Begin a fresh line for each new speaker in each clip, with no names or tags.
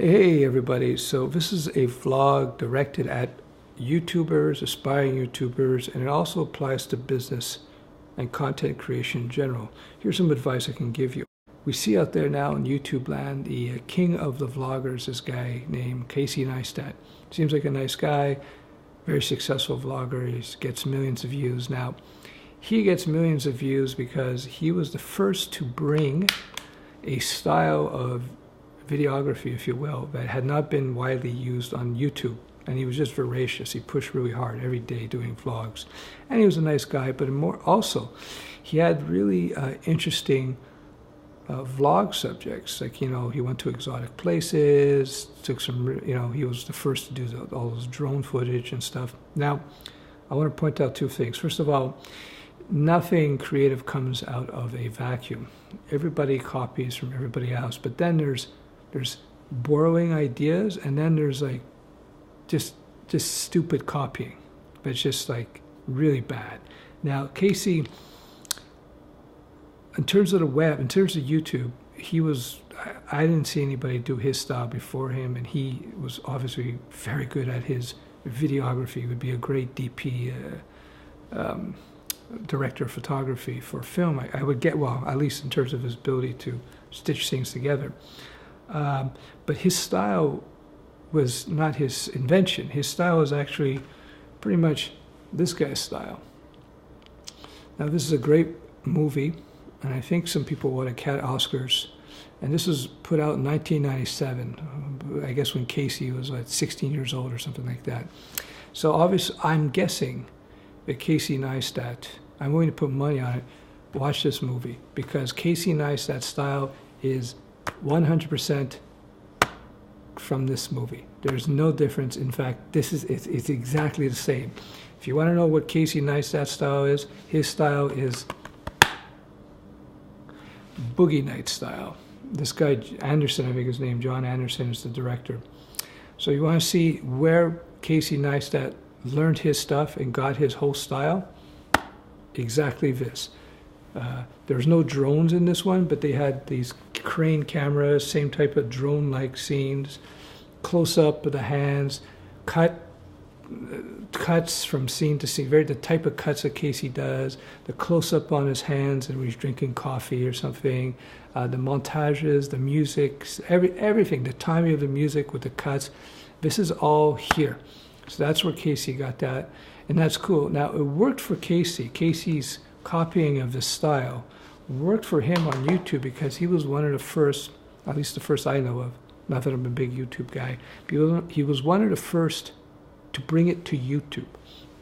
Hey everybody, so this is a vlog directed at YouTubers, aspiring YouTubers, and it also applies to business and content creation in general. Here's some advice I can give you. We see out there now in YouTube land the king of the vloggers, this guy named Casey Neistat. Seems like a nice guy, very successful vlogger, he gets millions of views. Now, he gets millions of views because he was the first to bring a style of videography, if you will, that had not been widely used on YouTube. And he was just voracious. He pushed really hard every day doing vlogs. And he was a nice guy, but more also, he had really interesting vlog subjects. Like, he went to exotic places, took some, he was the first to do all those drone footage and stuff. Now, I want to point out two things. First of all, nothing creative comes out of a vacuum. Everybody copies from everybody else, but then there's borrowing ideas, and then there's like just stupid copying. But it's just like really bad. Now, Casey, in terms of the web, in terms of YouTube, I didn't see anybody do his style before him, and he was obviously very good at his videography. He would be a great DP, director of photography for film. I would get, well, at least in terms of his ability to stitch things together. But his style was not his invention. His style is actually pretty much this guy's style. Now, this is a great movie, and I think some people won Oscars. And this was put out in 1997, I guess when Casey was like 16 years old or something like that. So obviously, I'm guessing that Casey Neistat, I'm going to put money on it, watch this movie, because Casey Neistat's style is 100% from this movie. There's no difference. In fact, it's exactly the same. If you want to know what Casey Neistat's style is, his style is Boogie Night style. This guy, Anderson, I think his name, John Anderson, is the director. So you want to see where Casey Neistat learned his stuff and got his whole style? Exactly this. There's no drones in this one, but they had these crane cameras, same type of drone-like scenes, close-up of the hands, cuts from scene to scene, the type of cuts that Casey does, the close-up on his hands and when he's drinking coffee or something, the montages, the music, everything, the timing of the music with the cuts. This is all here. So that's where Casey got that, and that's cool. Now, it worked for Casey. Casey's copying of this style worked for him on YouTube because he was one of the first, at least the first I know of, not that I'm a big YouTube guy, but he was one of the first to bring it to YouTube.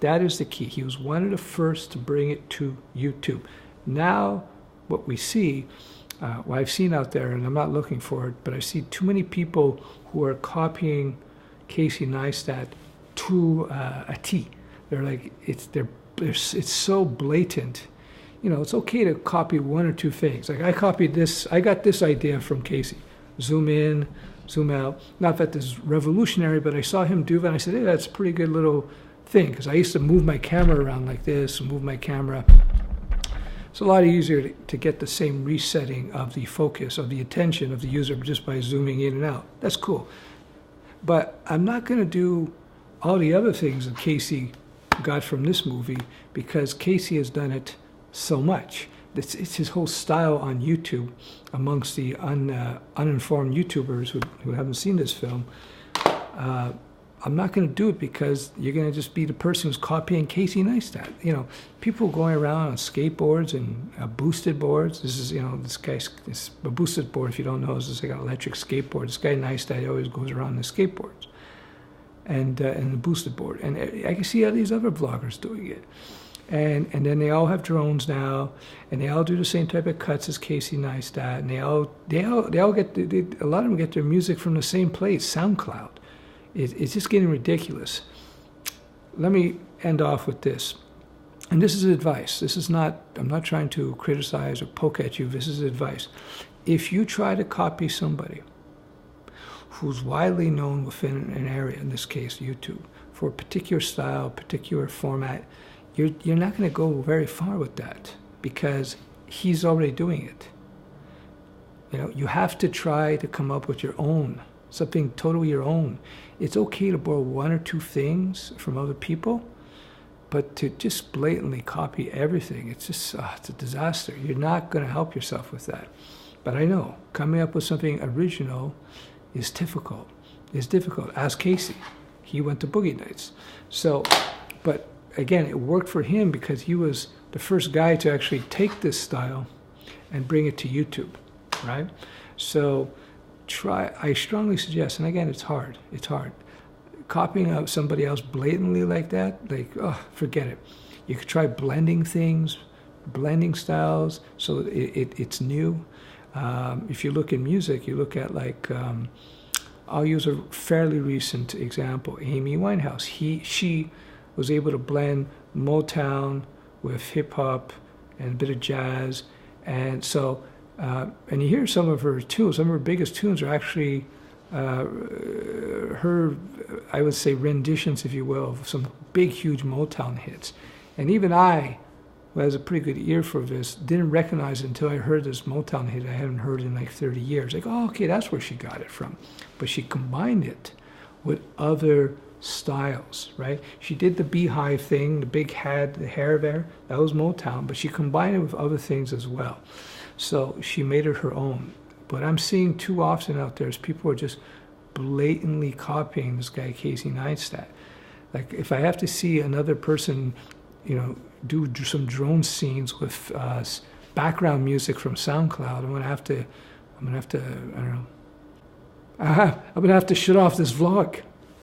That is the key. He was one of the first to bring it to YouTube. Now, what we see, what I've seen out there, and I'm not looking for it, but I see too many people who are copying Casey Neistat to a T. They're like, it's so blatant. It's okay to copy one or two things. Like I copied this, I got this idea from Casey. Zoom in, zoom out. Not that this is revolutionary, but I saw him do that and I said, hey, that's a pretty good little thing. Because I used to move my camera around like this, move my camera. It's a lot easier to get the same resetting of the focus, of the attention of the user just by zooming in and out. That's cool. But I'm not going to do all the other things that Casey got from this movie because Casey has done it so much. It's his whole style on YouTube amongst the uninformed YouTubers who haven't seen this film. I'm not going to do it because you're going to just be the person who's copying Casey Neistat. People going around on skateboards and boosted boards. This is, this a boosted board, if you don't know, is just like an electric skateboard. This guy Neistat, he always goes around on the skateboards and the boosted board. And I can see all these other vloggers doing it. And then they all have drones now, and they all do the same type of cuts as Casey Neistat, and they all get a lot of them get their music from the same place, SoundCloud. It's just getting ridiculous. Let me end off with this, and this is advice. This is not. I'm not trying to criticize or poke at you. This is advice. If you try to copy somebody who's widely known within an area, in this case YouTube, for a particular style, particular format, you're not going to go very far with that because he's already doing it. You have to try to come up with your own something totally your own. It's okay to borrow one or two things from other people, but to just blatantly copy everything, it's just, it's a disaster. You're not going to help yourself with that. But I know, coming up with something original is difficult. It's difficult. Ask Casey. He went to Boogie Nights. So, but again, it worked for him because he was the first guy to actually take this style and bring it to YouTube, right? So I strongly suggest, and again, it's hard. Copying out somebody else blatantly like that, like, forget it. You could try blending things, blending styles, so it's new. If you look in music, you look at like, I'll use a fairly recent example, Amy Winehouse. She was able to blend Motown with hip hop and a bit of jazz. And so, and you hear some of her tunes, some of her biggest tunes are actually her, I would say, renditions, if you will, of some big, huge Motown hits. And even I, who has a pretty good ear for this, didn't recognize it until I heard this Motown hit I hadn't heard in like 30 years. Like, oh, okay, that's where she got it from. But she combined it with other styles, right? She did the beehive thing, the big hat, the hair there, that was Motown, but she combined it with other things as well. So she made it her own. But I'm seeing too often out there is people are just blatantly copying this guy, Casey Neistat. Like, if I have to see another person, do some drone scenes with background music from SoundCloud, I'm gonna have to, I don't know. I'm gonna have to shut off this vlog.